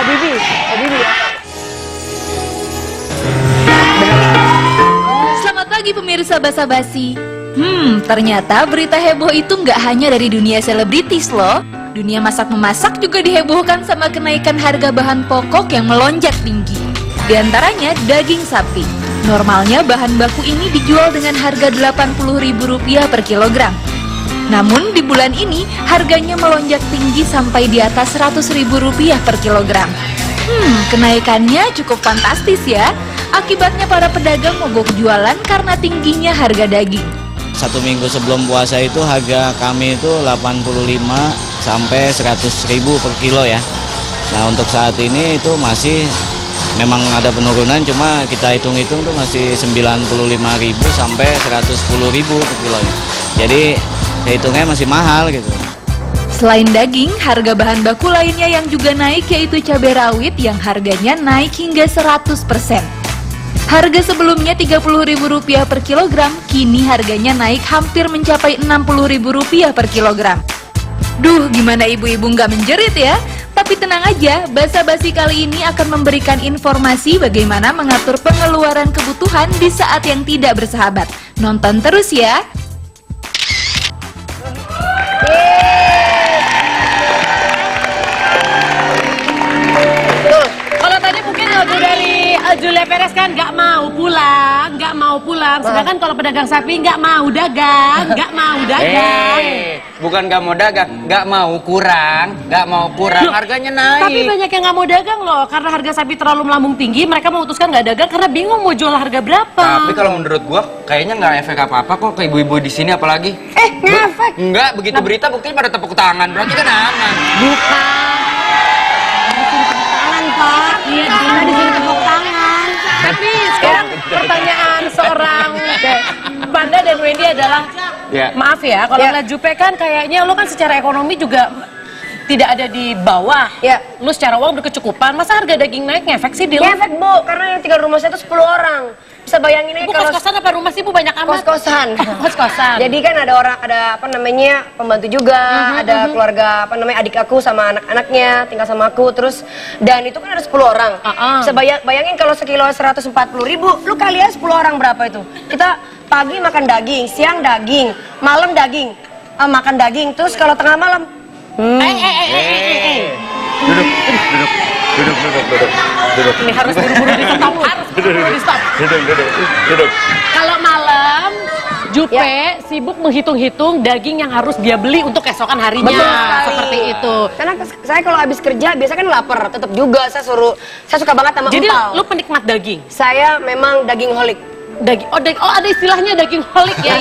Habibi ya. Selamat pagi pemirsa Basa Basi. Ternyata berita heboh itu nggak hanya dari dunia selebritis loh. Dunia masak-memasak juga dihebohkan sama kenaikan harga bahan pokok yang melonjak tinggi. Di antaranya daging sapi. Normalnya bahan baku ini dijual dengan harga Rp80.000 per kilogram. Namun di bulan ini harganya melonjak tinggi sampai di atas Rp100.000 per kilogram. Kenaikannya cukup fantastis ya. Akibatnya para pedagang mogok jualan karena tingginya harga daging. 1 minggu sebelum puasa itu harga kami itu 85 sampai 100.000 per kilo ya. Nah untuk saat ini itu masih memang ada penurunan, cuma kita hitung-hitung tuh masih 95.000 sampai 110.000 per kilo. Jadi hitungnya masih mahal gitu. Selain daging, harga bahan baku lainnya yang juga naik yaitu cabai rawit yang harganya naik hingga 100%. Harga sebelumnya Rp30.000 per kilogram, kini harganya naik hampir mencapai Rp60.000 per kilogram. Duh, gimana ibu-ibu nggak menjerit ya? Tapi tenang aja, Basa Basi kali ini akan memberikan informasi bagaimana mengatur pengeluaran kebutuhan di saat yang tidak bersahabat. Nonton terus ya! Kalau tadi mungkin lagu dari Julia Perez kan nggak mau pulang. Sedangkan kalau pedagang sapi nggak mau dagang. Bukan nggak mau dagang, nggak mau kurang, harganya naik. Tapi banyak yang nggak mau dagang loh, karena harga sapi terlalu melambung tinggi. Mereka memutuskan nggak dagang karena bingung mau jual harga berapa. Tapi kalau menurut gua, kayaknya nggak efek apa-apa kok ke ibu-ibu di sini apalagi. Ngefek. Enggak, begitu berita buktinya pada tepuk tangan, berarti kan aman. Bukan. Tangan Pak. Iya, di sini tepuk tangan. Tapi sekarang pertanyaan seorang Panda dan Wendy adalah, maaf ya, kalau ngeliat Jupe kan kayaknya lo kan secara ekonomi juga tidak ada di bawah. Lu secara uang berkecukupan, masa harga daging naik ngefek sih di lo? Ngefek Bu, karena yang tinggal rumah saya itu 10 orang. Bisa bayangin aja Bu, kalau kos-kosan apa rumah sih Bu banyak amat? kos-kosan. Kos-kosan. Jadi kan ada orang, ada apa namanya, pembantu juga, ada keluarga apa namanya adik aku sama anak-anaknya tinggal sama aku, terus dan itu kan ada 10 orang. Bisa bayangin kalau sekilo 140.000, lu kali ya 10 orang berapa itu? Kita pagi makan daging, siang daging, malam daging, makan daging, terus kalau tengah malam Duduk. Ini harus buru-buru di stop, Duduk. Kalau malam, Jupe sibuk menghitung-hitung daging yang harus dia beli untuk keesokan harinya. Betul sekali. Seperti itu. Karena saya kalau habis kerja biasa kan lapar, tetap juga saya suka banget sama Jadi empal. lu penikmat daging? Saya memang daging holik. Oh ada istilahnya daging holik ya.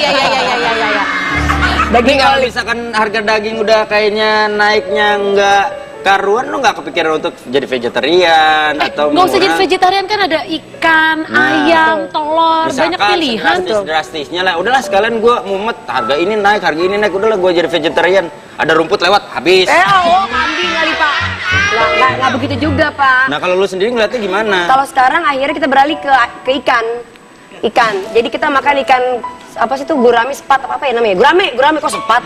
Tapi kalau misalkan harga daging udah kayaknya naiknya nggak karuan, lo nggak kepikiran untuk jadi vegetarian atau nggak usah jadi vegetarian, kan ada ikan, ayam, telur, banyak pilihan tuh. Drastisnya lah, udahlah sekalian gue mumet, harga ini naik, udahlah gue jadi vegetarian. Ada rumput lewat, habis. Kambing kali Pak. Nggak begitu juga Pak. Nah kalau lu sendiri ngeliatnya gimana? Kalau sekarang akhirnya kita beralih ke ikan. Jadi kita makan ikan apa sih itu, gurame sepat apa ya namanya? Gurame kok sepat?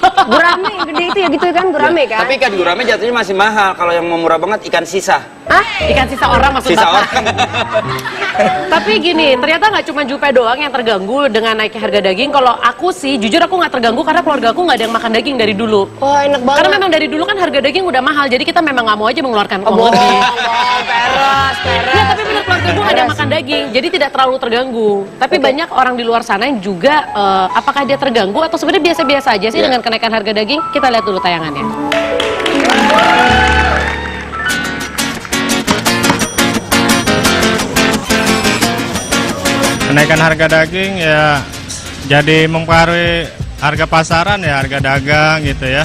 Gurame yang gede itu ya gitu kan, gurame kan? Tapi ikan gurame jatuhnya masih mahal. Kalau yang mau murah banget ikan sisa. Hah? Ikan sisa orang maksud Sisa Bapak? orang. Tapi gini, ternyata nggak cuma Jupe doang yang terganggu dengan naiknya harga daging. Kalau aku sih, jujur aku nggak terganggu karena keluarga aku nggak ada yang makan daging dari dulu. Wah enak banget. Karena memang dari dulu kan harga daging udah mahal, jadi kita memang nggak mau aja mengeluarkan uang lebih. Peres. Ya, tapi benar keluarga gue nggak ada yang makan daging, jadi tidak terlalu terganggu. Tapi banyak orang di luar sana yang juga, apakah dia terganggu atau sebenarnya biasa-biasa aja sih dengan kenaikan harga daging? Kita lihat dulu tayangannya. Kenaikan harga daging ya jadi mempengaruhi harga pasaran ya, harga dagang gitu ya.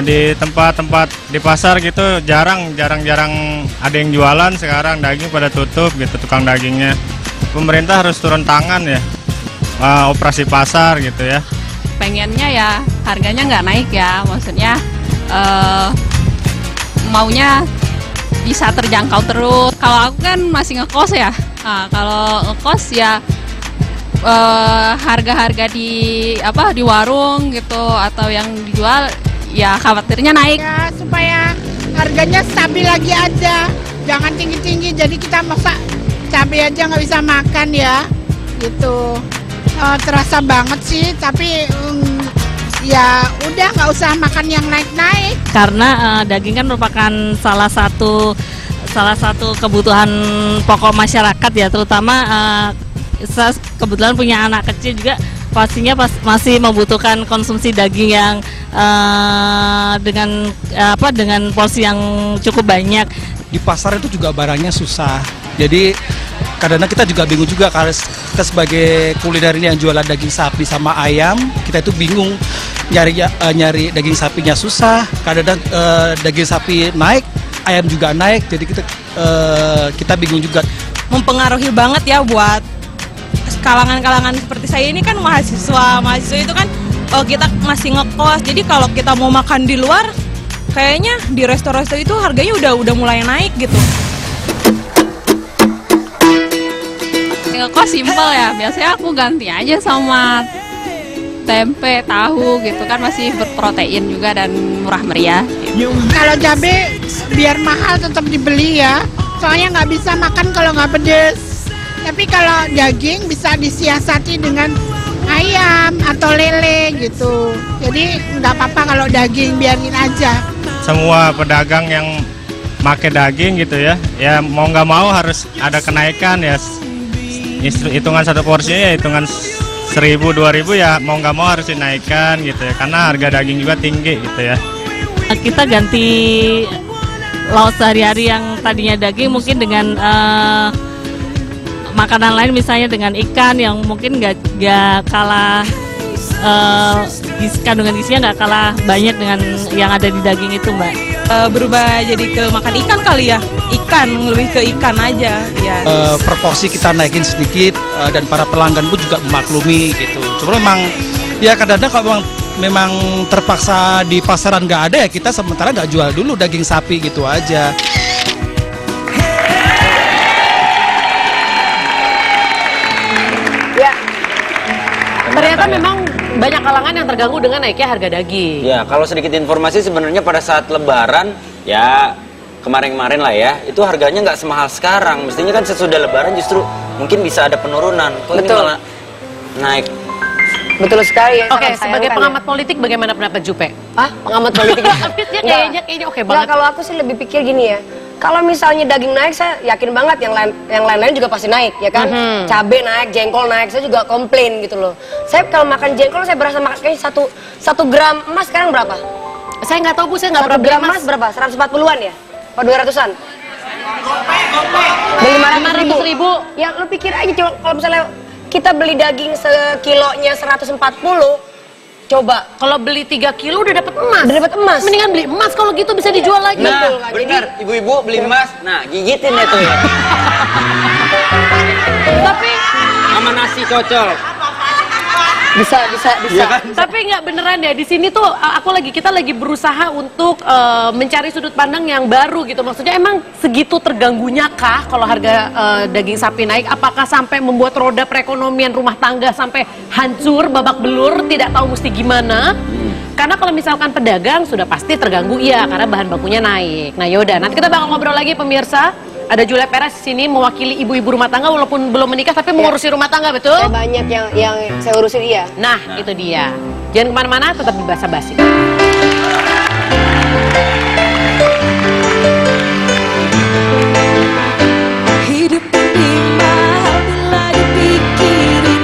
Di tempat-tempat di pasar gitu jarang ada yang jualan sekarang, daging pada tutup gitu tukang dagingnya. Pemerintah harus turun tangan ya, operasi pasar gitu ya. Pengennya ya harganya nggak naik ya, maksudnya maunya bisa terjangkau terus. Kalau aku kan masih ngekos ya, nah, kalau ngekos ya harga-harga di warung gitu atau yang dijual ya khawatirnya naik. Ya supaya harganya stabil lagi aja, jangan tinggi-tinggi. Jadi kita masak cabai aja nggak bisa makan ya, gitu. Terasa banget sih, tapi ya udah nggak usah makan yang naik-naik. Karena daging kan merupakan salah satu kebutuhan pokok masyarakat ya, terutama saya kebetulan punya anak kecil juga, pastinya masih membutuhkan konsumsi daging yang dengan porsi yang cukup banyak. Di pasar itu juga barangnya susah, jadi kadang-kadang kita juga bingung juga kalau kita sebagai kuliner ini yang jualan daging sapi sama ayam, kita itu bingung nyari daging sapinya susah, kadang-kadang daging sapi naik, ayam juga naik, jadi kita bingung juga. Mempengaruhi banget ya buat kalangan-kalangan seperti saya ini kan mahasiswa itu kan kita masih ngekos, jadi kalau kita mau makan di luar kayaknya di resto-resto itu harganya udah mulai naik gitu. Ngekos simpel ya, biasanya aku ganti aja sama tempe, tahu gitu kan, masih berprotein juga dan murah meriah. Kalau cabai biar mahal tetap dibeli ya, soalnya nggak bisa makan kalau nggak pedes. Tapi kalau daging bisa disiasati dengan ayam atau lele gitu. Jadi nggak apa-apa kalau daging, biarin aja. Semua pedagang yang make daging gitu ya, ya mau nggak mau harus ada kenaikan ya. Hitungan satu porsinya ya hitungan 1.000-2.000 ya mau nggak mau harus dinaikkan gitu ya, karena harga daging juga tinggi gitu ya. Kita ganti lauk sehari-hari yang tadinya daging mungkin dengan makanan lain, misalnya dengan ikan yang mungkin nggak kalah kandungan gizinya nggak kalah banyak dengan yang ada di daging itu, Mbak. Berubah jadi ke makan ikan kali ya, lebih ke ikan aja ya. Proporsi kita naikin sedikit dan para pelanggan pun juga memaklumi gitu. Cuma memang ya kadang-kadang kalau memang terpaksa di pasaran nggak ada ya kita sementara nggak jual dulu daging sapi gitu aja. Ya, Ternyata memang banyak kalangan yang terganggu dengan naiknya harga daging. Ya, kalau sedikit informasi sebenarnya pada saat Lebaran, ya kemarin-kemarin lah ya, itu harganya nggak semahal sekarang. Mestinya kan sesudah Lebaran justru mungkin bisa ada penurunan. Kok ini Betul. malah naik? Betul sekali ya. Oke, sangat sebagai sayangkan pengamat politik bagaimana pendapat Jupe? Ah, pengamat politik. Dia kayaknya oke Nggak, banget. kalau aku sih lebih pikir gini ya. Kalau misalnya daging naik, saya yakin banget yang lain-lain juga pasti naik, ya kan? Cabai naik, jengkol naik, saya juga komplain gitu loh. Saya kalau makan jengkol, saya berasa makan kayaknya satu gram emas sekarang berapa? Saya nggak tahu Bu, saya nggak 1 pernah beli gram emas. emas berapa? 140-an ya? Apa 200-an? Beli 500.000. Ya lu pikir aja coba kalau misalnya kita beli daging sekilonya 140, coba Kalau beli 3 kilo udah dapat emas. udah dapat emas. Mendingan beli emas kalau gitu bisa dijual lagi. Nah, Betul, kan? benar. Ibu-ibu beli emas, nah gigitin deh tuh ya. Tapi Sama nasi cocol. Bisa. Iya kan? Tapi nggak beneran ya, di sini tuh kita lagi berusaha untuk mencari sudut pandang yang baru gitu. Maksudnya emang segitu terganggunya kah kalau harga daging sapi naik? Apakah sampai membuat roda perekonomian rumah tangga sampai hancur, babak belur, tidak tahu mesti gimana? Karena kalau misalkan pedagang sudah pasti terganggu ya, karena bahan bakunya naik. Nah yaudah, nanti kita bakal ngobrol lagi pemirsa. Ada Julia Perez di sini mewakili ibu-ibu rumah tangga walaupun belum menikah tapi mengurusi rumah tangga, betul? Saya banyak yang saya urusin iya. Nah, itu dia. Jangan kemana-mana, tetap di Basa-Basi. Hidup ini mahal bila dipikirin.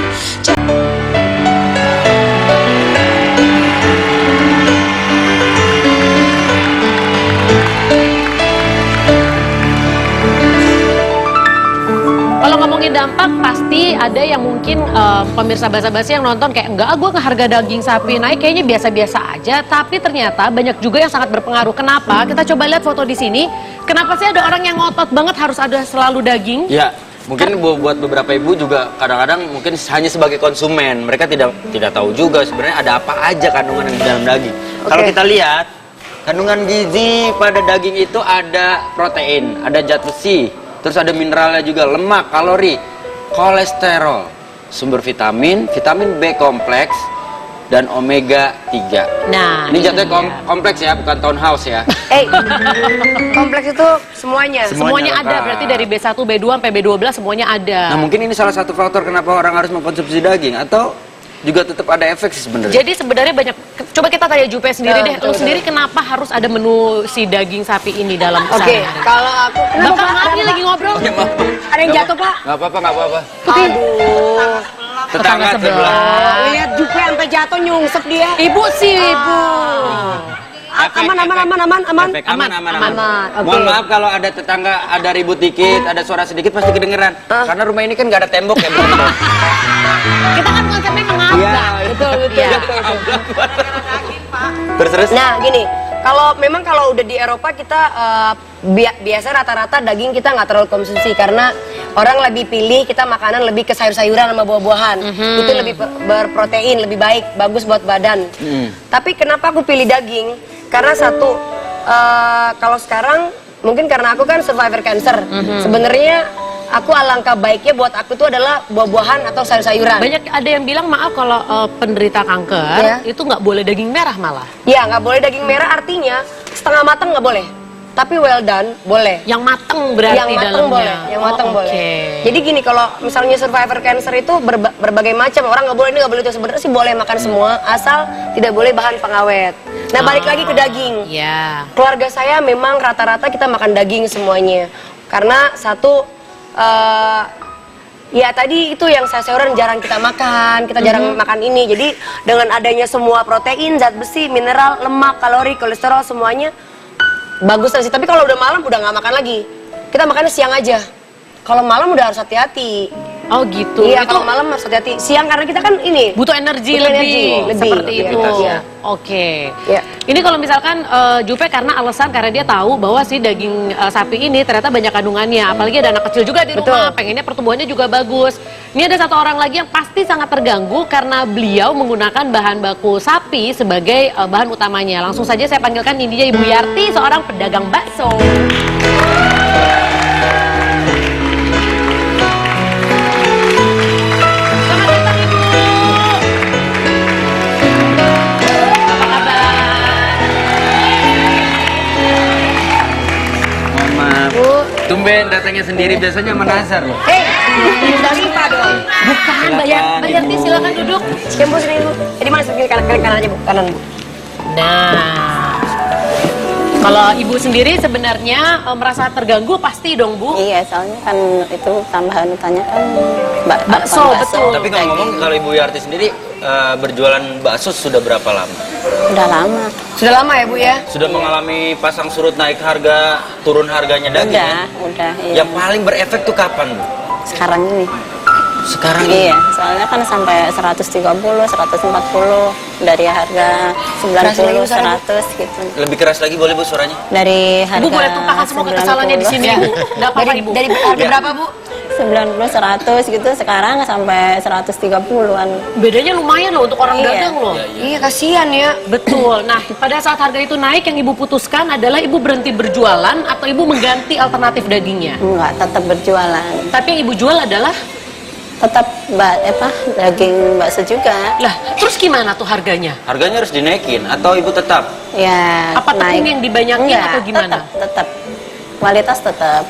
Kalau ngomongin dampak, pasti ada yang mungkin pemirsa Basa-Basi yang nonton kayak enggak, gue harga daging sapi naik kayaknya biasa-biasa aja. Tapi ternyata banyak juga yang sangat berpengaruh. Kenapa? Kita coba lihat foto di sini. Kenapa sih ada orang yang ngotot banget harus ada selalu daging? Ya, mungkin buat beberapa ibu juga kadang-kadang mungkin hanya sebagai konsumen. Mereka tidak tahu juga sebenarnya ada apa aja kandungan yang di dalam daging. Kalau kita lihat, kandungan gizi pada daging itu ada protein, ada zat besi, terus ada mineralnya juga, lemak, kalori, kolesterol, sumber vitamin, vitamin B kompleks, dan omega 3. Nah, Ini jatuhnya kompleks ya, bukan townhouse ya. Kompleks itu semuanya. Semuanya ada, lengkap. berarti dari B1, B2 sampai B12 semuanya ada. Nah mungkin ini salah satu faktor kenapa orang harus mengkonsumsi daging, atau juga tetap ada efek sih sebenarnya. Jadi sebenarnya banyak, coba kita tanya Jupe sendiri Nah, deh, lu sendiri kenapa harus ada menu si daging sapi ini dalam Oke, sehari-hari? kalau aku Bapak maaf nih lagi ngobrol. Ada yang jatuh, Pak? Nggak apa-apa, nggak apa-apa. Aduh. Tetangga sebelah. Lihat Jupe sampai jatuh nyungsep dia. Ibu sih, Ibu. Aman. Efek aman. Oke. Mohon maaf kalau ada tetangga, ada ribut dikit, ada suara sedikit pasti kedengeran. Karena rumah ini kan nggak ada tembok ya, Bu. Kita kan konsepnya mengabrak. Iya, Betul. Terus. Nah, gini, kalau udah di Eropa kita biasa rata-rata daging kita nggak terlalu konsumsi karena orang lebih pilih kita makanan lebih ke sayur-sayuran sama buah-buahan. Itu lebih berprotein, lebih baik, bagus buat badan. Tapi kenapa aku pilih daging? Karena satu, kalau sekarang mungkin karena aku kan survivor cancer. Sebenarnya aku alangkah baiknya buat aku tuh adalah buah-buahan atau sayur-sayuran. Banyak ada yang bilang maaf kalau penderita kanker itu nggak boleh daging merah malah. Ya, nggak boleh daging merah, artinya setengah matang nggak boleh. Tapi well done boleh. Yang mateng berarti yang mateng dalamnya. boleh, yang mateng boleh. Oke. Jadi gini, kalau misalnya survivor cancer itu berbagai macam, orang nggak boleh ini nggak boleh itu, sebenarnya sih boleh makan semua asal tidak boleh bahan pengawet. Nah, balik lagi ke daging. Ya. Keluarga saya memang rata-rata kita makan daging semuanya. Karena satu ya tadi itu yang sayur-sayuran jarang kita makan, kita jarang makan ini. Jadi dengan adanya semua protein, zat besi, mineral, lemak, kalori, kolesterol semuanya bagus sih. Tapi kalau udah malam udah nggak makan lagi. Kita makannya siang aja. Kalau malam udah harus hati-hati. Oh gitu. Iya, Itu kalau malam harus hati-hati. Siang karena kita kan ini butuh energi butuh lebih, seperti Iya, itu. iya. Oke. Iya. Ini kalau misalkan Jupe karena alasan karena dia tahu bahwa si daging sapi ini ternyata banyak kandungannya, apalagi ada anak kecil juga di rumah, pengennya pertumbuhannya juga bagus. Ini ada satu orang lagi yang pasti sangat terganggu karena beliau menggunakan bahan baku sapi sebagai bahan utamanya. Langsung saja saya panggilkan ini dia Ibu Yarti, seorang pedagang bakso. Tumben datangnya sendiri, biasanya menasar loh. udah limpah dong. Bukan, Mbak Yarti silakan duduk. Bu, sini Bu. Di mana sini kanan aja Bu, kanan Bu. Nah, kalau Ibu sendiri sebenarnya merasa terganggu pasti dong Bu? Iya, soalnya kan itu tambahan utanya kan bakso, betul. Tapi kalau ngomong, kalau Ibu Yarti sendiri berjualan bakso sudah berapa lama? Udah lama. Sudah lama ya Bu ya? Sudah mengalami pasang surut naik harga, turun harganya daging ya? Udah. Iya. Yang paling berefek tuh kapan Bu? Sekarang ini. Sekarang ini? Iya, soalnya kan sampai 130, 140 dari harga 90, 100 gitu. Lebih keras lagi boleh Bu suaranya? Dari harga Ibu boleh tumpahkan semua kekesalannya di sini Bu. Nggak apa-apa Ibu. Dari harga berapa Bu? 90, 100 gitu, sekarang sampai 130-an. Bedanya lumayan loh untuk orang Iya. dagang loh. Iya, kasihan ya. Betul. Nah, pada saat harga itu naik, yang Ibu putuskan adalah Ibu berhenti berjualan atau Ibu mengganti alternatif dagingnya? Enggak, tetap berjualan. Tapi yang Ibu jual adalah? Tetap daging bakso juga. Lah, terus gimana tuh harganya? Harganya harus dinaikin atau Ibu tetap? Ya, Apa tepung yang dibanyakin enggak, atau gimana? Tetap. Kualitas tetap.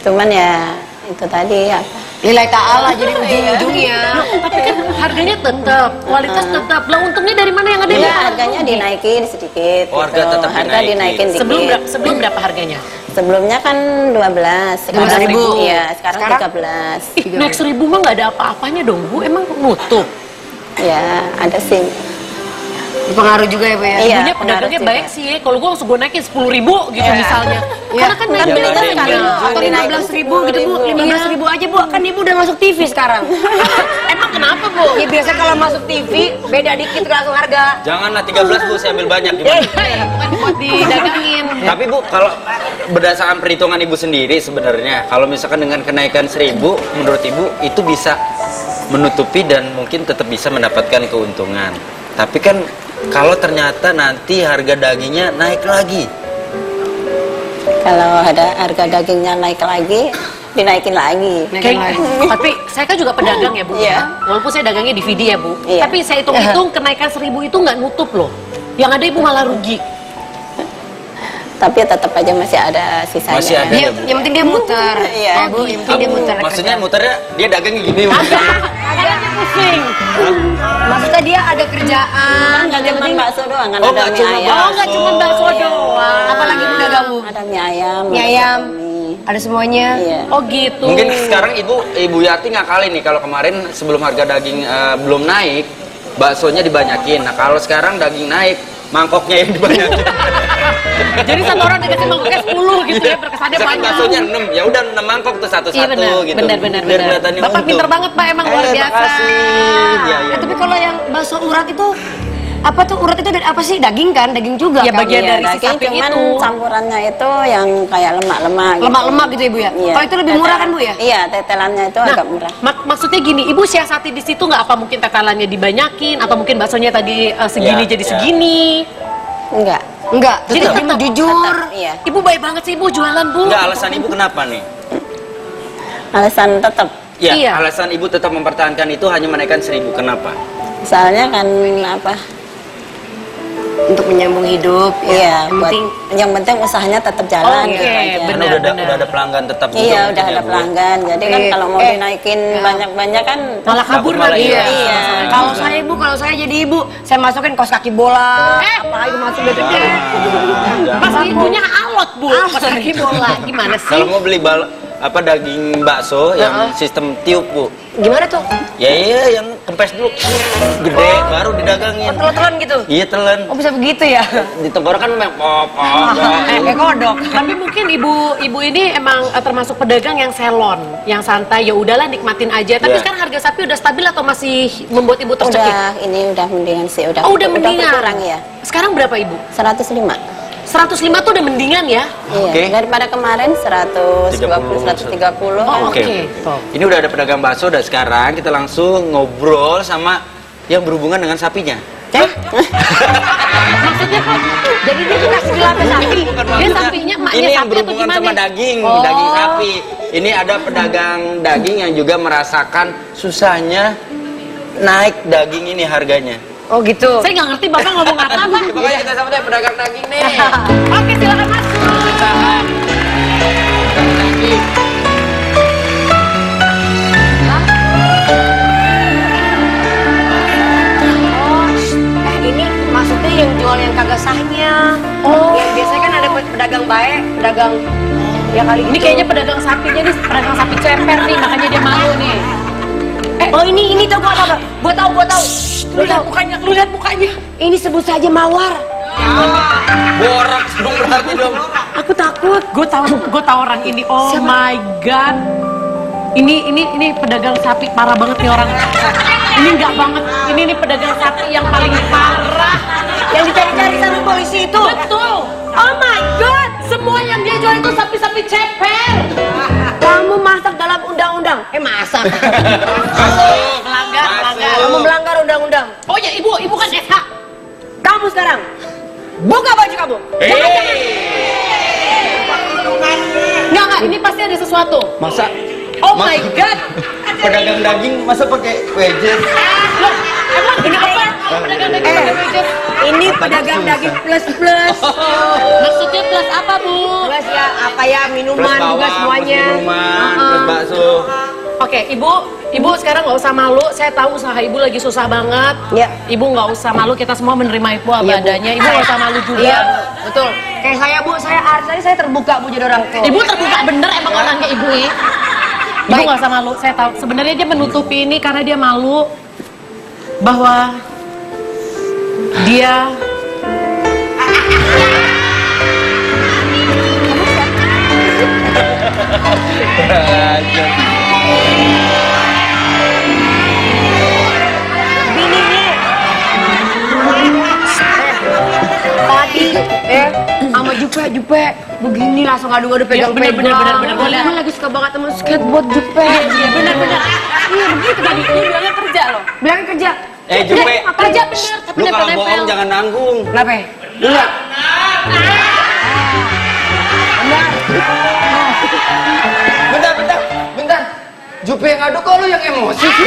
Cuman ya itu tadi apa? Lillahi ta'ala jadi ujung-ujungnya. Tapi kan harganya tetap, kualitas tetap. Lah untungnya dari mana yang ada Iya, harganya dinaikin sedikit. Oh, harga tetap harga dinaikin dikit. Sebelum berapa harganya? Sebelumnya kan 12, sekarang 12.000. Iya, sekarang 13. Naik 1.000 mah nggak ada apa-apanya dong Bu, emang nutup? Ya, ada sih. Pengaruh juga ya Bu ya? Iya, Ibunya pedagangnya pengaruh baik sih, kalau gue langsung gue naikin 10.000 gitu misalnya. Karena kan naik belinya harganya. sekali Atau 15.000 gitu Bu, 15.000 aja Bu, kan Ibu udah masuk TV sekarang. Emang kenapa Bu? Ya biasa kalau masuk TV beda dikit langsung harga. Janganlah 13 Bu, saya ambil banyak gimana? Bukan buat didagangin. Tapi Bu, kalau berdasarkan perhitungan Ibu sendiri sebenarnya, kalau misalkan dengan kenaikan 1.000, menurut Ibu itu bisa menutupi dan mungkin tetap bisa mendapatkan keuntungan. Tapi kan kalau ternyata nanti harga dagingnya naik lagi. Kalau ada harga dagingnya naik lagi, dinaikin lagi. Tapi saya kan juga pedagang ya Bu. Iya. Walaupun saya dagangnya DVD ya Bu. Iya. Tapi saya hitung-hitung kenaikan 1.000 itu nggak nutup loh. Yang ada Ibu malah rugi. Tapi tetap aja masih ada sisanya. Masih ada ya, Bu? Yang penting dia muter. Iya. Bu, yang penting dia muter. Maksudnya muternya dia dagangnya gini. Kayaknya pusing. Maksudnya dia ada kerjaan. Nggak cuma bakso doang, kan Oh, ada nggak mie cuma ayam. Oh, nggak cuma bakso doang. Apalagi Bu dagangmu? Ada mie ayam. Mie ada ayam. mie. Ada semuanya. Iya. Oh gitu. Mungkin sekarang Ibu Yati ngakalin nih, kalau kemarin sebelum harga daging belum naik, baksonya dibanyakin. Nah kalau sekarang daging naik, mangkoknya yang dibanyakin. Jadi satu orang dikasih mangkoknya 10 gitu ya, berkesannya Sekarang banyak. baksonya 6, ya udah 6 mangkok tuh satu-satu Iya benar, gitu. benar. Biar kelihatannya Bapak untung. pinter banget Pak, emang luar biasa. Makasih. Iya, iya. Tapi kalau yang bakso urat itu apa tuh urat itu dari apa sih? Daging kan? Daging juga Ya, kan? bagian dari si daging, sapi cuman itu. campurannya itu yang kayak lemak-lemak. gitu. Lemak-lemak gitu ya Bu ya? Iya. Kalau itu lebih murah kan Bu ya? Iya, tetelannya itu agak murah. Maksudnya gini, Ibu siasati di situ nggak apa mungkin tetelannya dibanyakin atau mungkin baksonya tadi segini Ya, jadi ya. segini? Enggak. Enggak. Jadi tetap jujur. Iya. Ibu baik banget sih Ibu jualan Bu. Enggak, alasan Ibu kenapa nih? Alasan tetap. Ya, Iya. alasan Ibu tetap mempertahankan itu hanya menaikkan 1.000. Kenapa? Soalnya kan apa? Untuk menyambung hidup. Iya, Yang penting usahanya tetap jalan Oke, gitu aja. benar. Karena udah ada pelanggan tetap juga. Iya, mungkin udah ya, ada Bu. pelanggan. Jadi kan kalau mau dinaikin banyak-banyak kan Malah kabur Malah lagi. iya. Iya. Kalau saya Ibu, kalau saya jadi ibu, saya masukin kaos kaki bola. Apalagi masuk gitu. Mas ibunya alot Bu, pas kaki bola. Gimana sih? Kalau mau beli daging bakso yang sistem tiup, Bu. Gimana tuh? Ya iya, yang kempes dulu gede baru didagangin. Telan-telan gitu? Iya, telan. Oh bisa begitu ya? Di tenggorokan memang pop. Kayak kodok. Tapi mungkin ibu ini emang termasuk pedagang yang selon, yang santai. Ya udahlah nikmatin aja. Tapi Iya. sekarang harga sapi udah stabil atau masih membuat ibu tercekik? udah mendingan sih, udah. Oh, udah mendingan. berkurang ya. Sekarang berapa ibu? 105. 105 tuh udah mendingan ya? Iya, Oke. daripada kemarin 120, 130. Oh, Oke. Ini udah ada pedagang bakso, dan sekarang kita langsung ngobrol sama yang berhubungan dengan sapinya. Maksudnya kan? Jadi dia tuh ngasih gelarnya sapi. Dia maksudnya. sapinya emaknya Ini yang sapi atau berhubungan gimana? sama daging, Oh. daging sapi. Ini ada pedagang daging yang juga merasakan susahnya naik daging ini harganya. Oh gitu. Saya nggak ngerti Bapak ngomong apa. Makanya kita sama dia pedagang daging nih. Oke, silakan masuk. Ini maksudnya yang jual yang kagak sahnya. Oh. Yang biasanya kan ada pedagang baik, pedagang ya kali Ini kayaknya pedagang sapinya nih, pedagang sapi ceper nih, makanya dia malu nih. Oh ini tahu gua apa? Gua tahu. Lu lihat mukanya. Ini sebut saja mawar. Borak dong berarti dong. Aku takut. Gue tahu orang ini. Oh my god. Ini pedagang sapi parah banget nih orang. Ini enggak banget. Ini pedagang sapi yang paling parah. Yang dicari-cari sama polisi itu. Betul. Oh my god. Semua yang dia jual itu sapi-sapi ceper. Kamu masak dalam undang-undang. Masak. Melanggar. Kamu melanggar undang-undang. Oh ya ibu kan SH. Kamu sekarang buka baju kamu. Enggak. Ini pasti ada sesuatu. Masa Oh my god. pedagang daging masa pakai wedges? Loh, emang ini apa? Pedagang daging pakai wedges? Ini pedagang daging plus. Maksudnya plus apa Bu? Plus ya apa ya minuman juga semuanya. Minuman, plus bakso. Oke, ibu sekarang nggak usah malu. Saya tahu usaha ibu lagi susah banget. Ya. Ibu nggak usah malu. Kita semua menerima ibu apa Iya, Bu. adanya. Ibu nggak usah malu juga. Iya, betul. Kayak saya Bu, tadi saya terbuka Bu jadi orang tua. Ibu terbuka bener emang orangnya ibu ya. Ibu nggak usah malu. Saya tahu. Sebenarnya dia menutupi ini karena dia malu bahwa dia Tadi sama Jupe begini langsung adu-adu pegang-pegang. bener. Boleh. Aku lagi suka banget sama skateboard Jupe. Iya bener. Iya begitu tadi. Dia bilangnya kerja loh. Bilangin kerja. Jupe, Kerja bener. Tapi lu kalau nempel-nempel. bohong jangan nanggung. Kenapa? Iya. Bentar. Jupe yang ngadu, kok lu yang emosi sih?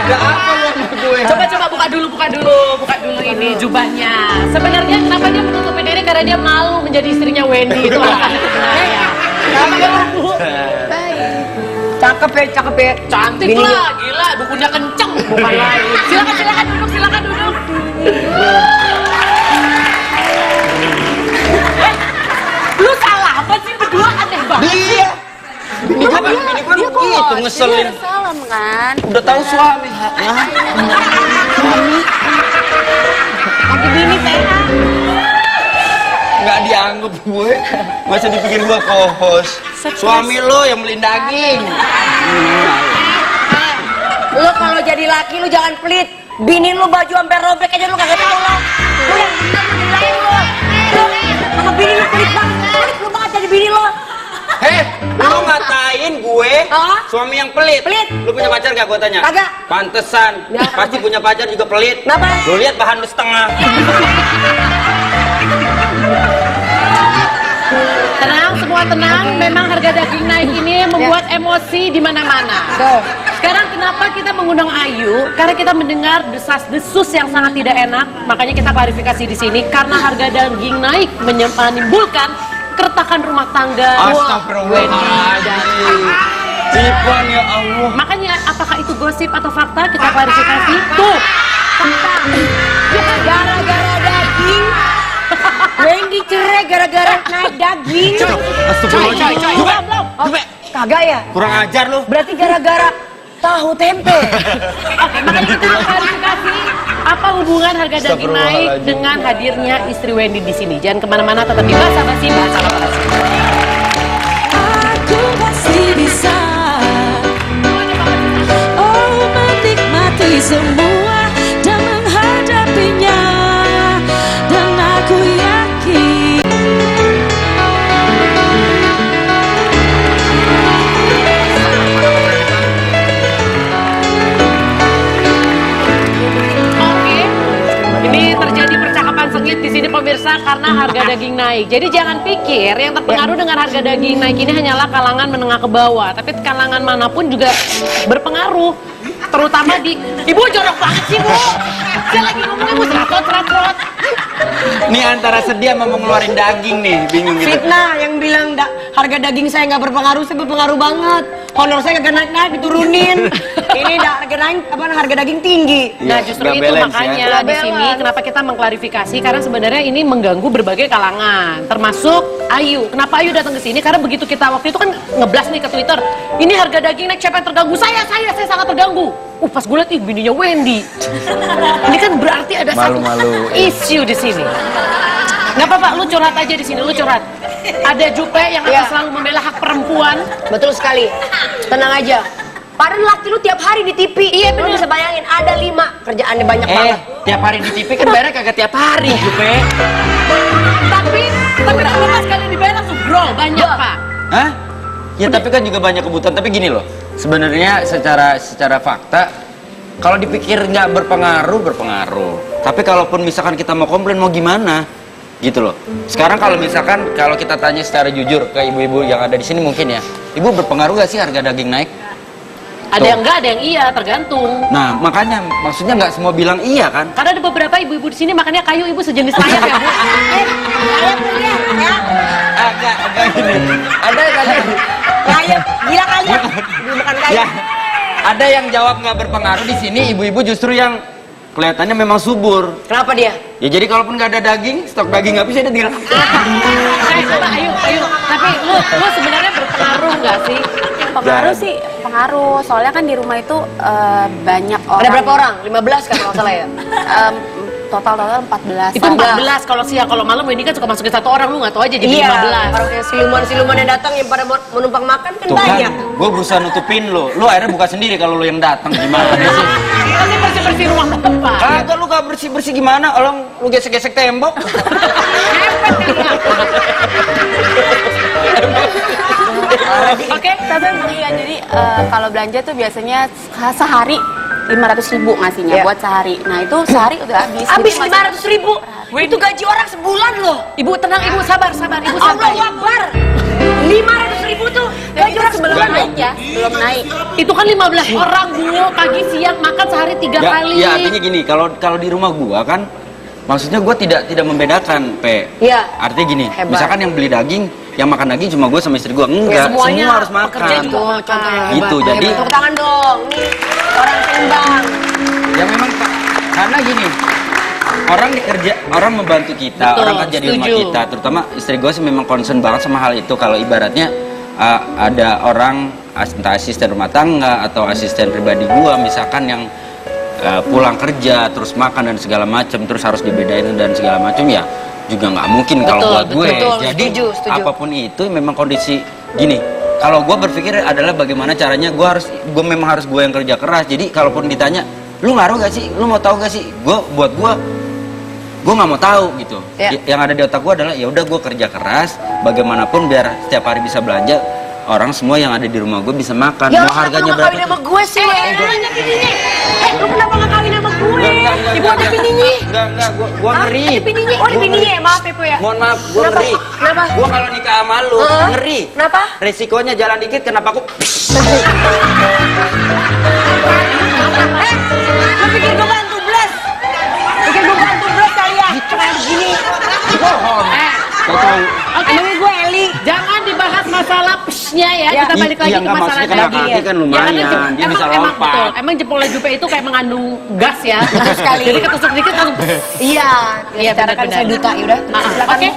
Ada apa lu sama gue? Coba buka dulu ini jubahnya. Sebenarnya kenapa dia menutupi diri? Karena dia malu menjadi istrinya Wendy. Itu alasannya sebenarnya. Cakep ya. Cantik lah, gila, dukunnya kenceng, bukan lain. Silakan duduk. Lu salah apa sih berdua, aneh banget. Iya. Bini gue gitu ngeselin. Salam kan? Udah tahu suami. Pakai bini sehat. Nggak dianggap gue. Masa dipikir gue co-host. Suami lo yang beliin daging. Lu kalau jadi laki lu jangan pelit. Bini lu baju sampai robek aja lu kagak tahu lah. Lu yang bener lu nilaiin lu. Sama bini lu pelit banget jadi bini lu. Lu ngatain gue suami yang pelit. Lu punya pacar gak gue tanya? Kagak. Pantesan. Pasti punya pacar juga pelit. Kenapa? Lu lihat bahan lu setengah. Tenang, semua tenang. Memang harga daging naik ini membuat emosi di mana-mana. Sekarang kenapa kita mengundang Ayu? Karena kita mendengar desas-desus yang sangat tidak enak. Makanya kita klarifikasi di sini. Karena harga daging naik menimbulkan keretakan rumah tangga. Astagfirullahaladzim. Cipan ya Allah. Makanya apakah itu gosip atau fakta? Kita klarifikasi. Tuh, fakta. Gara-gara daging. Wendy cerai gara-gara naik daging. Jupe. Kagak ya? Kurang ajar lu. Berarti gara-gara tahu tempe. Oke, makanya kita klarifikasi apa hubungan harga daging naik dengan hadirnya istri Wendy di sini. Jangan kemana-mana, tetap di Bahasa Basi. Aku masih bisa menikmati semua dan menghadapinya, dan aku yakin ini terjadi percakapan sengit di sini pemirsa karena harga daging naik. Jadi jangan pikir yang terpengaruh dengan harga daging naik ini hanyalah kalangan menengah ke bawah, tapi kalangan manapun juga berpengaruh. Terutama di Ibu jorok banget sih, Bu. Saya lagi ngomongnya Bu serot. Ini antara sedih sama mau ngeluarin daging nih, bingung gitu. Fitnah yang bilang harga daging saya nggak berpengaruh, saya berpengaruh banget. Honor saya nggak naik diturunin. Ini harga daging tinggi. Nah justru itu makanya di sini kenapa kita mengklarifikasi, karena sebenarnya ini mengganggu berbagai kalangan, termasuk Ayu. Kenapa Ayu datang ke sini? Karena begitu kita waktu itu kan ngeblas nih ke Twitter, ini harga daging naik, siapa yang terganggu? Saya sangat terganggu. Pas gue liat bininya Wendy. Ini kan berarti ada satu isu di sini. Nggak apa-apa, lu curhat aja di sini, lu curhat. Ada Jupe yang akan selalu membela hak perempuan. Betul sekali. Tenang aja. Padahal laki lu tiap hari di TV. Iya bener. Lu bisa bayangin ada 5 kerjaannya banyak banget. Tiap hari di TV kan bayarnya kagak tiap hari, Jupe. Tapi kalau mas kalian dibayar langsung bro, banyak Pak. Hah? Ya tapi kan juga banyak kebutuhan. Tapi gini loh, sebenarnya secara fakta, kalau dipikir nggak berpengaruh. Tapi kalaupun misalkan kita mau komplain mau gimana, gitu loh. Sekarang kalau misalkan kita tanya secara jujur ke ibu-ibu yang ada di sini mungkin ya, ibu berpengaruh nggak sih harga daging naik? Ada yang enggak, ada yang iya, tergantung. Nah makanya maksudnya nggak semua bilang iya kan? Karena ada beberapa ibu-ibu di sini makannya kayu, ibu sejenis layar ya Bu. Agak gini. Ada kali. Kayak gila kaya. Bukan kaya. Ya, ada yang jawab nggak berpengaruh di sini, ibu-ibu justru yang kelihatannya memang subur. Kenapa dia? Ya jadi kalaupun nggak ada daging, stok daging habis ada tinggal. Ayo. Tapi lu sebenarnya berpengaruh nggak sih? Pengaruh sih, pengaruh. Soalnya kan di rumah itu banyak orang. Ada berapa orang? 15 kan kalau salah ya? Total 14. Itu 14 kalau siang, kalau malam ini kan suka masukin 1 orang, lu nggak tahu aja jadi 15. Orang yang siluman yang datang yang pada menumpang makan kan banyak. Gue berusaha nutupin lu akhirnya buka sendiri kalau lu yang datang gimana sih? Kan bersih-bersih rumah bapak. Kagak lu gak bersih-bersih gimana? Lu gesek-gesek tembok. Oke, tapi iya, jadi kalau belanja tuh biasanya sehari 500.000 ngasihnya buat sehari. Nah itu sehari udah habis. Habis 500.000? Itu gaji orang sebulan loh. Ibu tenang, ibu sabar. Ibu sabar. Allahu Akbar. 500.000 tuh gaji orang sebulan aja. Belum naik. Itu kan 15 orang, Bu. Pagi, siang, makan sehari 3 kali. Ya artinya gini, kalau di rumah gua kan, maksudnya gua tidak membedakan, Pe. Iya. Artinya gini, Hebat. misalkan yang beli daging, yang makan daging cuma gua sama istri gua. Enggak, semuanya semua harus makan. pekerja juga contoh yang hebat. Gitu, jadi Tepuk tangan dong. Nih orang seimbang. ya memang karena gini, orang membantu kita, Betul, orang kerja di rumah setuju. kita, terutama istri gue sih memang concern banget sama hal itu. Kalau ibaratnya ada orang entah asisten rumah tangga atau asisten pribadi gue misalkan yang pulang kerja terus makan dan segala macam terus harus dibedain dan segala macam, ya juga nggak mungkin kalau Betul, buat gue. betul, Jadi setuju. apapun itu memang kondisi gini. Kalau gue berpikir adalah bagaimana caranya gue memang harus gue yang kerja keras. Jadi kalaupun ditanya, lu ngaruh gak sih? Lu mau tahu gak sih? Buat gue nggak mau tahu gitu. Ya. Yang ada di otak gue adalah ya udah gue kerja keras. Bagaimanapun biar setiap hari bisa belanja. Orang semua yang ada di rumah gue bisa makan. Ya, Mau harganya berapa? kawin sama gue sih? Nanya bininya. Lu kenapa gak kawin sama gue? Ibu ada bininya. Enggak, gue ngeri. Ada bininya. Oh, ada bininya ya? Maaf ya, Bu ya. Mohon maaf, gue Kenapa? ngeri. Kenapa? Gue kalau nikah sama lu, ngeri. Kenapa? Resikonya jalan dikit, kenapa aku? Lu pikir gue bantu belas? Pikir gue bantu belas kali ya? Kayak begini. Bohong. Namanya gue Eli. Jangan dibahas masalah pesnya ya. Ya. Kita balik lagi Iya, ke nggak, masalah maksudnya daging. kaki kan lumayan, Ya, karena dia bisa emang lompat. betul. Emang jempolnya Jupe itu kayak mengandung gas ya. Betul sekali. Jadi ketusuk dikit langsung. Iya. Iya, Secara kan benar-benar. saya duta. Yaudah, silakan. Oke.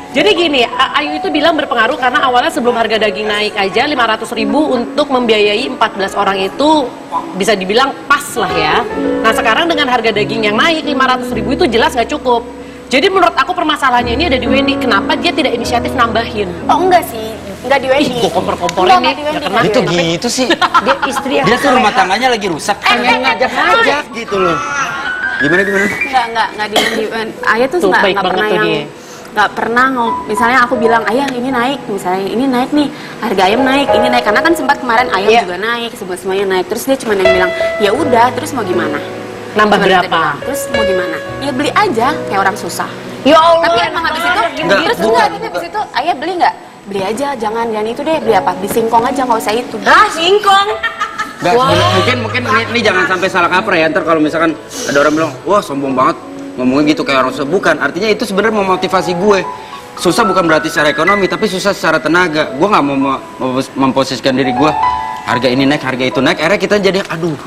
Jadi gini, Ayu itu bilang berpengaruh karena awalnya sebelum harga daging naik aja 500.000 untuk membiayai 14 orang itu bisa dibilang pas lah ya. Nah sekarang dengan harga daging yang naik 500.000 itu jelas nggak cukup. Jadi menurut aku permasalahannya ini ada di Wendy. Kenapa dia tidak inisiatif nambahin? Oh enggak sih, enggak di Wendy. Ih, gua kompor-komporin nih, Enggak di Wendy, nggak kena. enggak di Itu Wendy. gitu sih. Dia istri yang Dia tuh rumah tangganya lagi rusak. Pengen ngajak-ngajak gitu loh. Gimana? Enggak di Wendy. Ayah tuh Tuh, enggak baik banget pernah tuh yang dia. nggak pernah misalnya aku bilang ayah ini naik, misalnya ini naik nih harga ayam naik, ini naik karena kan sempat kemarin ayam Iya. juga naik, semuanya naik, terus dia cuma yang bilang ya udah terus mau gimana, Nambah Cuma gitu berapa? doang. Terus mau gimana, ya beli aja kayak orang susah. Ya Allah. Tapi emang habis itu Enggak, terus bukan. enggak, tapi habis itu ayah beli nggak, beli aja, jangan itu deh, beli apa, beli singkong aja nggak usah itu. Hah, singkong? Nggak, mungkin ini jangan sampai salah kaprah ya. Ntar kalau misalkan ada orang bilang, wah sombong banget ngomongnya gitu kayak orang susah. Bukan, artinya itu sebenarnya memotivasi gue. Susah bukan berarti secara ekonomi, tapi susah secara tenaga. Gue nggak mau memposisikan diri gue. Harga ini naik, harga itu naik. Akhirnya kita jadi, aduh,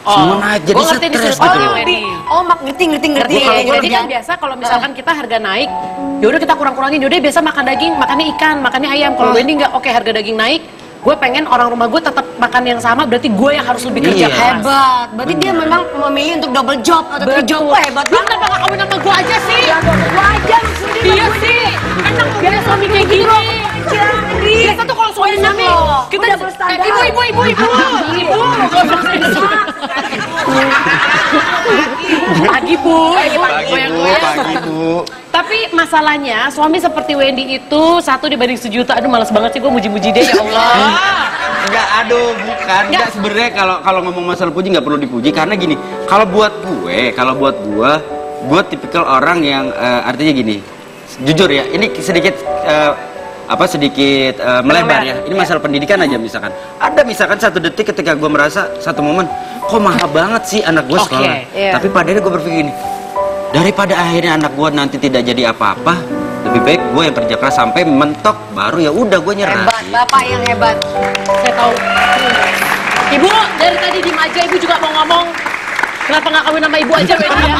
semua naik. Jadi Gua ngerti nih stres sudut gitu pandang loh. Wendy. Oh, ngerti. Jadi kan biasa kalau misalkan kita harga naik, yaudah kita kurang-kurangin. Yaudah biasa makan daging, makannya ikan, makannya ayam. Kalau Wendy nggak, oke harga daging naik, gue pengen orang rumah gue tetap makan yang sama, berarti gue yang harus lebih kerja Iya. keras. Hebat. Berarti dia memang memilih untuk double job atau three job. Betul. Wah, hebat Lu banget. kenapa gak kawin sama gue aja sih? Gua aja maksudnya. Iya sih, enak biar suami kayak gini. Biasa tuh kalau suami kita Udah berstandar. ibu, pagi bu, Pagi bu. Tapi masalahnya suami seperti Wendy itu 1 dibanding 1.000.000. Aduh males banget sih gue muji-muji dia ya Allah. Enggak, aduh, bukan. Enggak, sebenarnya kalau ngomong masalah puji nggak perlu dipuji karena gini. Kalau buat gue tipikal orang yang artinya gini. Jujur ya, ini sedikit melebar ya. Ini masalah pendidikan aja misalkan. Ada misalkan 1 detik ketika gue merasa 1 momen, kok mahal banget sih anak gue sekolah. iya. Tapi pada akhirnya gue berpikir gini, daripada akhirnya anak gue nanti tidak jadi apa-apa, lebih baik gue yang kerja keras sampai mentok, baru ya udah gue nyerah. Hebat, bapak yang hebat. Saya tahu. Ibu dari tadi diem aja, ibu juga mau ngomong. Kenapa nggak kawin sama ibu aja Wendy ya?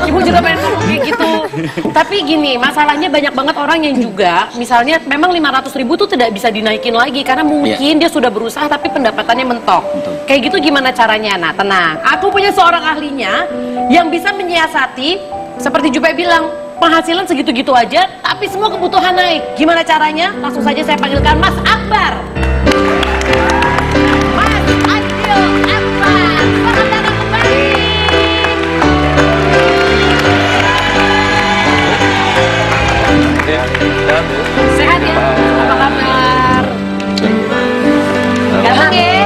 Ibu juga pengen ngomong kayak gitu. Tapi gini, masalahnya banyak banget orang yang juga, misalnya memang 500.000 tuh tidak bisa dinaikin lagi karena mungkin dia sudah berusaha tapi pendapatannya mentok. Kayak gitu gimana caranya? Nah tenang, aku punya seorang ahlinya yang bisa menyiasati seperti Jupe bilang, penghasilan segitu-gitu aja tapi semua kebutuhan naik. Gimana caranya? Langsung saja saya panggilkan Mas Akbar. Mas Adil Akbar, selamat datang kembali. Sehat ya? Apa kabar? Ganteng ya?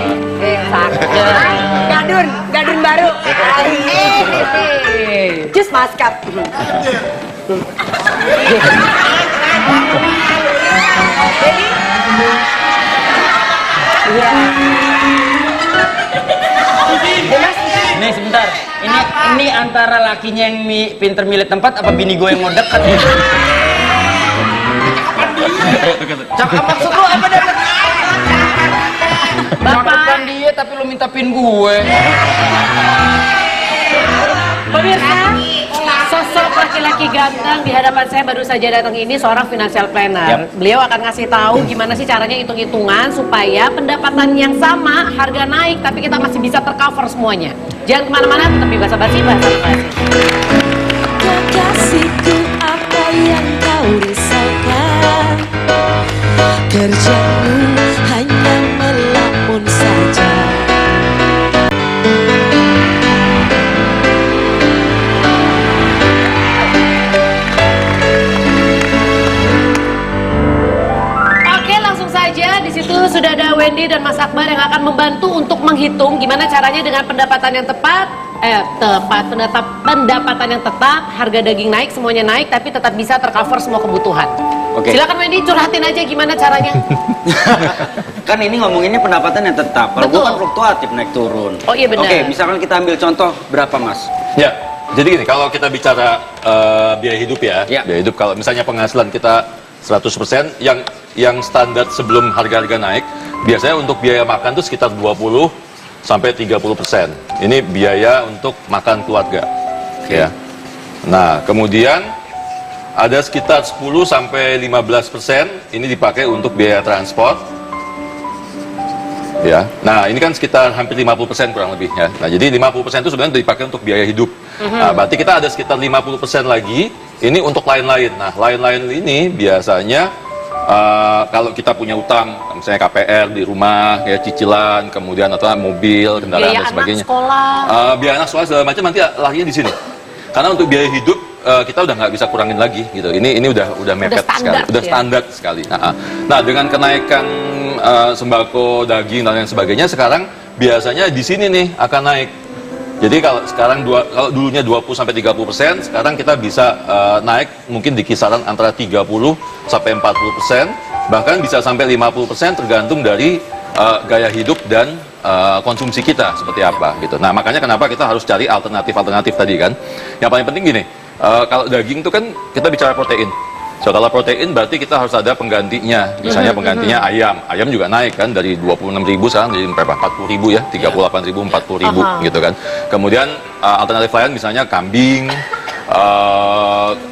Gadun baru. Jus maskap. Jadi, iya. antara lakinya yang pinter milih tempat apa bini gue yang mau dekat? Cakap maksud lu apa dah? Cakapkan dia tapi lu minta pin gue. Pemirsa, sosok laki-laki ganteng di hadapan saya baru saja datang ini seorang financial planner. Beliau akan ngasih tahu gimana sih caranya hitung-hitungan supaya pendapatan yang sama, harga naik, tapi kita masih bisa tercover semuanya. Jangan kemana-mana, tetap di Basa-Basi, Basa-Basi. Kekasihku, apa yang kau risaukan? Kerjamu hanya melamun saja. Oke, langsung saja. Di situ sudah ada Wendy dan Mas Akbar yang akan membantu untuk menghitung gimana caranya dengan pendapatan yang pendapatan yang tetap, harga daging naik, semuanya naik, tapi tetap bisa tercover semua kebutuhan. Oke. Silakan Wendy, curhatin aja gimana caranya. Kan ini ngomonginnya pendapatan yang tetap. Kalau gue kan fluktuatif naik turun. Oh iya benar. Oke, misalkan kita ambil contoh berapa Mas? Ya, jadi gini, kalau kita bicara biaya hidup ya, biaya hidup kalau misalnya penghasilan kita 100%, yang standar sebelum harga-harga naik, biasanya untuk biaya makan tuh sekitar 20 sampai 30%. Ini biaya untuk makan keluarga. Ya. Nah, kemudian ada sekitar 10 sampai 15% ini dipakai untuk biaya transport. Ya. Nah, ini kan sekitar hampir 50% kurang lebih ya. Nah, jadi 50% itu sebenarnya dipakai untuk biaya hidup. Nah, berarti kita ada sekitar 50% lagi ini untuk lain-lain. Nah, lain-lain ini biasanya kalau kita punya utang, misalnya KPR di rumah, ya cicilan, kemudian atau mobil, kendaraan dan sebagainya. Biaya anak sekolah segala macam nanti larinya di sini. Karena untuk biaya hidup kita udah nggak bisa kurangin lagi gitu. Ini udah mepet sekali, udah standar sekali. Nah, dengan kenaikan sembako, daging dan lain sebagainya, sekarang biasanya di sini nih akan naik. Jadi kalau sekarang kalau dulunya 20 sampai 30%, sekarang kita bisa naik mungkin di kisaran antara 30 sampai 40%, bahkan bisa sampai 50% tergantung dari gaya hidup dan konsumsi kita seperti apa gitu. Nah, makanya kenapa kita harus cari alternatif tadi kan. Yang paling penting gini, kalau daging itu kan kita bicara protein. So, kalau protein berarti kita harus ada penggantinya. Misalnya penggantinya ayam. Ayam juga naik kan dari 26.000 sekarang jadi berapa? 40.000 ya, 38.000, 40.000 gitu kan. Kemudian alternatif lain misalnya kambing,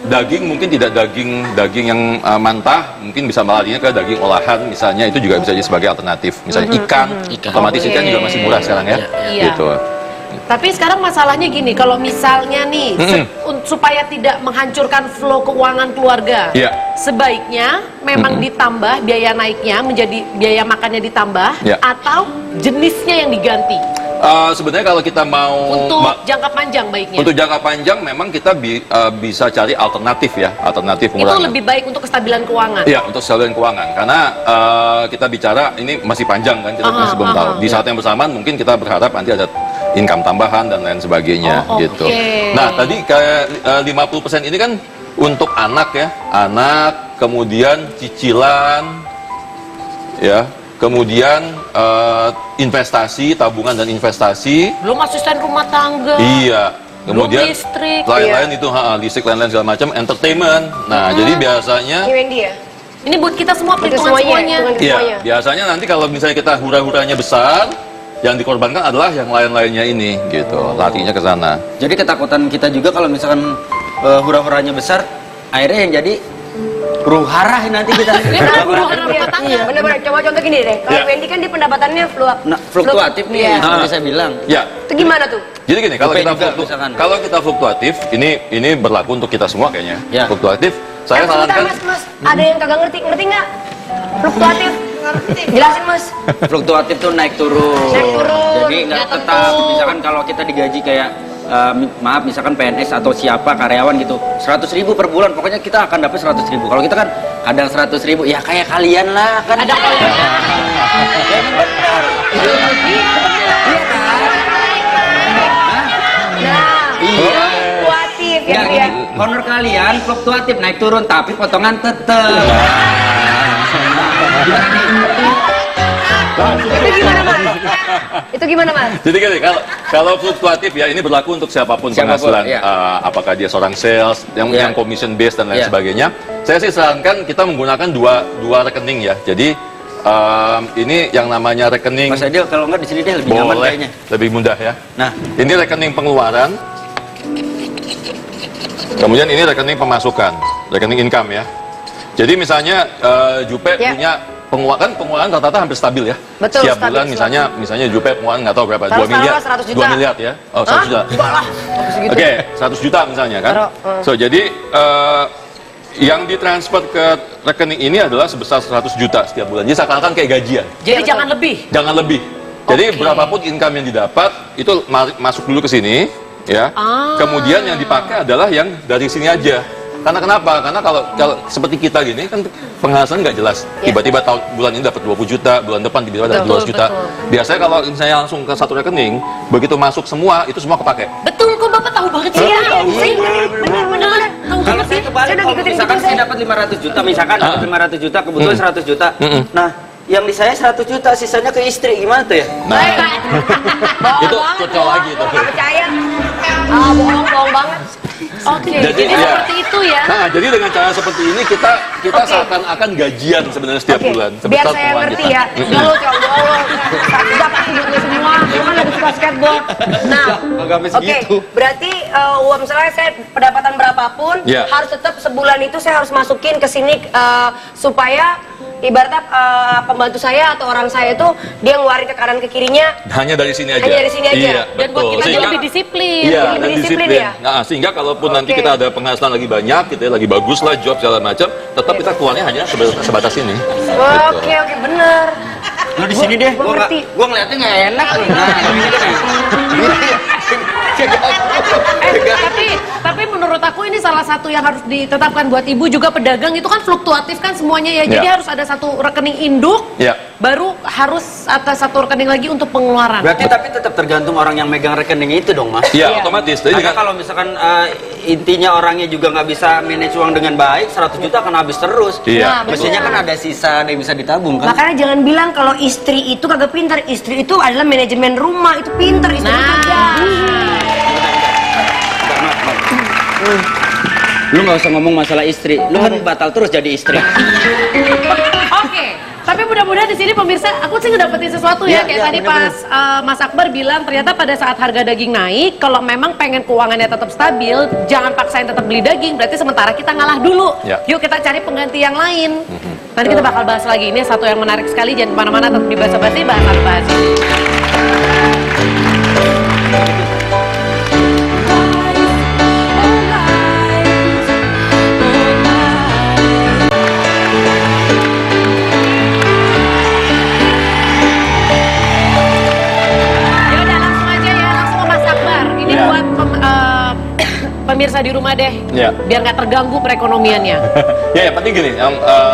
daging mungkin tidak daging yang mentah, mungkin bisa melarinya ke daging olahan misalnya, itu juga bisa jadi sebagai alternatif. Misalnya ikan. Otomatis ikan juga masih murah sekarang ya. Gitu. Tapi sekarang masalahnya gini, kalau misalnya nih supaya tidak menghancurkan flow keuangan keluarga, sebaiknya memang ditambah biaya naiknya menjadi biaya makannya ditambah, atau jenisnya yang diganti. Sebenarnya kalau kita mau untuk jangka panjang baiknya. Untuk jangka panjang memang kita bisa cari alternatif ya, alternatif pengurangan. Itu lebih baik untuk kestabilan keuangan. Iya, untuk kestabilan keuangan. Karena kita bicara ini masih panjang kan, kita masih belum tahu. Di saat yang bersamaan mungkin kita berharap nanti ada income tambahan dan lain sebagainya gitu. Nah, tadi kayak 50% ini kan untuk anak ya, anak, kemudian cicilan, ya. Kemudian investasi, tabungan dan investasi. Belum asisten rumah tangga. Iya. Kemudian belum listrik. Lain-lain itu, listrik lain-lain segala macam, entertainment. Nah, jadi biasanya. Ini buat kita semua perhitungan semuanya. Iya. Biasanya nanti kalau misalnya kita hura-huranya besar, yang dikorbankan adalah yang lain-lainnya ini, gitu. Larinya ke sana. Jadi ketakutan kita juga kalau misalkan hura-huranya besar, akhirnya yang jadi huru-hara nanti kita. Iya, benar-benar. Coba contoh gini deh. Kalau Wendy kan di pendapatannya fluktuatif nih, seperti saya bilang. Ya. Itu gimana tuh? Jadi gini, kalau kita fluktuatif, ini berlaku untuk kita semua kayaknya. Fluktuatif, saya sarankan. Mas, ada yang kagak ngerti nggak? Fluktuatif. Jelasin Mas. Fluktuatif tuh naik turun. Jadi nggak tetap. Misalkan kalau kita digaji kayak maaf misalkan PNS atau siapa karyawan gitu 100.000 per bulan, pokoknya kita akan dapat 100.000. Kalau kita kan kadang 100.000 ya kayak kalian lah kan. Ada kalian. Iya. Fluktuatif ya. Honor kalian fluktuatif naik turun tapi potongan tetap. Itu gimana Mas? Itu gimana Mas? Jadi gini, kalau fluktuatif ya ini berlaku untuk siapapun penghasilan. Apakah dia seorang sales, yang commission based dan lain sebagainya. Saya sih sarankan kita menggunakan dua rekening ya. Jadi ini yang namanya rekening. Mas Adil, kalau nggak di sini deh lebih nyaman kayaknya. Lebih mudah ya. Nah, ini rekening pengeluaran. Kemudian ini rekening pemasukan, rekening income ya. Jadi misalnya Jupe punya pengeluaran rata-rata hampir stabil ya. Betul, setiap bulan misalnya Jupe pengeluaran nggak tahu berapa, 2 miliar. 2 miliar ya. Oh, 100 juta. Oke, 100 juta misalnya kan. So, jadi yang ditransfer ke rekening ini adalah sebesar 100 juta setiap bulan. Jadi seakan-akan kayak gajian. Jadi jangan lebih. Jangan lebih. Jadi berapapun income yang didapat itu masuk dulu ke sini, ya. Kemudian yang dipakai adalah yang dari sini aja. Karena kenapa? Karena kalau seperti kita gini kan penghasilan nggak jelas. Tiba-tiba bulan ini dapat 20 juta, bulan depan tiba-tiba dapat 200 juta. Biasanya kalau saya langsung ke satu rekening, begitu masuk semua itu semua kepake. Betul kok Bapak tahu banget sih. Benar-benar tahu banget sih. Saya udah ngikutin misalkan saya dapat 500 juta, misalkan dapat 500 juta, kebetulan 100 juta. Nah, yang di saya 100 juta, sisanya ke istri, gimana tuh ya? Nah, itu cocok lagi tuh. Nggak percaya. Bohong banget. Oke, jadi seperti itu ya. Nah, jadi dengan cara seperti ini kita seakan-akan gajian sebenarnya setiap bulan. Biar saya ngerti ya. Dulu coba udah pasti duitnya semua. Lu kan lagi suka skateboard. Nah, oke. Berarti misalnya saya pendapatan berapapun harus tetap sebulan itu saya harus masukin ke sini supaya ibaratnya pembantu saya atau orang saya itu dia ngeluarin ke kanan ke kirinya hanya dari sini aja. Hanya dari sini aja. Iya, dan buat kita juga lebih disiplin. Iya, lebih disiplin ya. Nah, sehingga kalaupun nanti kita ada penghasilan lagi banyak, gitu ya, lagi bagus lah job segala macam, tetap kita keluarnya hanya sebatas ini. Oke, bener. Lu di sini deh, gua ngeliatnya nggak enak. Tapi menurut aku ini salah satu yang harus ditetapkan buat ibu juga pedagang itu kan fluktuatif kan semuanya ya. Jadi harus ada satu rekening induk, baru harus atas satu rekening lagi untuk pengeluaran. Berarti tapi tetap tergantung orang yang megang rekening itu dong, Mas. Iya, otomatis. Karena kalau misalkan intinya orangnya juga nggak bisa manage uang dengan baik, 100 juta akan habis terus. Iya. Mestinya kan ada sisa yang bisa ditabung kan. Makanya jangan bilang kalau istri itu kagak pintar. Istri itu adalah manajemen rumah, itu pintar, istri kagak. Lu nggak usah ngomong masalah istri, lu kan batal terus jadi istri. Oke, tapi mudah-mudahan di sini pemirsa, aku sih ngedapetin sesuatu ya, kayak tadi pas Mas Akbar bilang ternyata pada saat harga daging naik, kalau memang pengen keuangannya tetap stabil, jangan paksain tetap beli daging, berarti sementara kita ngalah dulu. Yuk kita cari pengganti yang lain. Nanti kita bakal bahas lagi, ini satu yang menarik sekali, jangan kemana-mana, tetap di Basa-Basi, bahas ini. Pemirsa di rumah deh, biar nggak terganggu perekonomiannya. Ya, yang penting gini,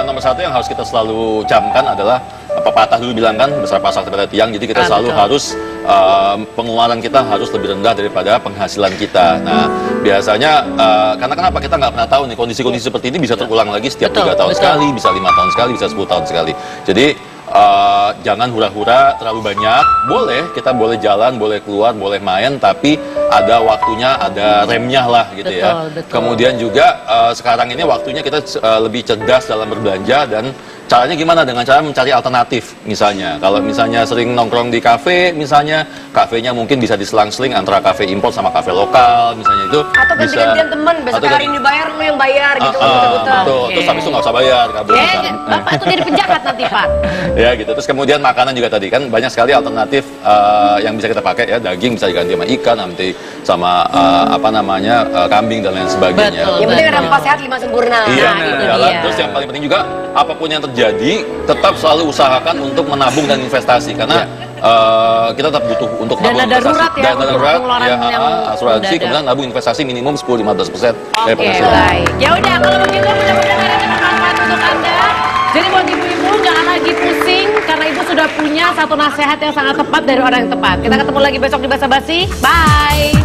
nomor satu yang harus kita selalu camkan adalah pepatah dulu bilang kan, besar pasak daripada tiang. Jadi kita selalu harus pengeluaran kita harus lebih rendah daripada penghasilan kita. Nah, biasanya karena kenapa kita nggak pernah tahu nih kondisi-kondisi seperti ini bisa terulang lagi setiap 3 tahun sekali, bisa 5 tahun sekali, bisa 10 tahun sekali. Jadi jangan hura-hura terlalu banyak. Boleh, kita boleh jalan, boleh keluar, boleh main, tapi ada waktunya, ada remnya lah gitu ya. Kemudian juga sekarang ini waktunya kita lebih cerdas dalam berbelanja dan caranya gimana? Dengan cara mencari alternatif misalnya. Kalau misalnya sering nongkrong di kafe, misalnya kafenya mungkin bisa diselang-seling antara kafe impor sama kafe lokal misalnya itu. Atau ganti-gantian temen, besok hari ini bayar, lu yang bayar gitu. Betul, terus habis itu nggak usah bayar, kabur. Bapak itu jadi penjahat nanti Pak. Ya gitu, terus kemudian makanan juga tadi kan banyak sekali alternatif yang bisa kita pakai ya, daging bisa diganti sama ikan, nanti sama kambing dan lain sebagainya. Yang penting ada 4 sehat 5 sempurna. Iya, jalan. Terus yang paling penting juga apapun yang terjadi tetap selalu usahakan untuk menabung dan investasi karena kita tetap butuh untuk dana darurat ya, dana darurat ya, asuransi, kemudian nabung investasi minimum 10-15% dari penghasilan. Baik. Ya udah, kalau begitu mudah-mudahan hari ini bermanfaat untuk Anda. Jadi buat ibu-ibu jangan lagi pusing karena ibu sudah punya satu nasihat yang sangat tepat dari orang yang tepat. Kita ketemu lagi besok di Basa-Basi. Bye.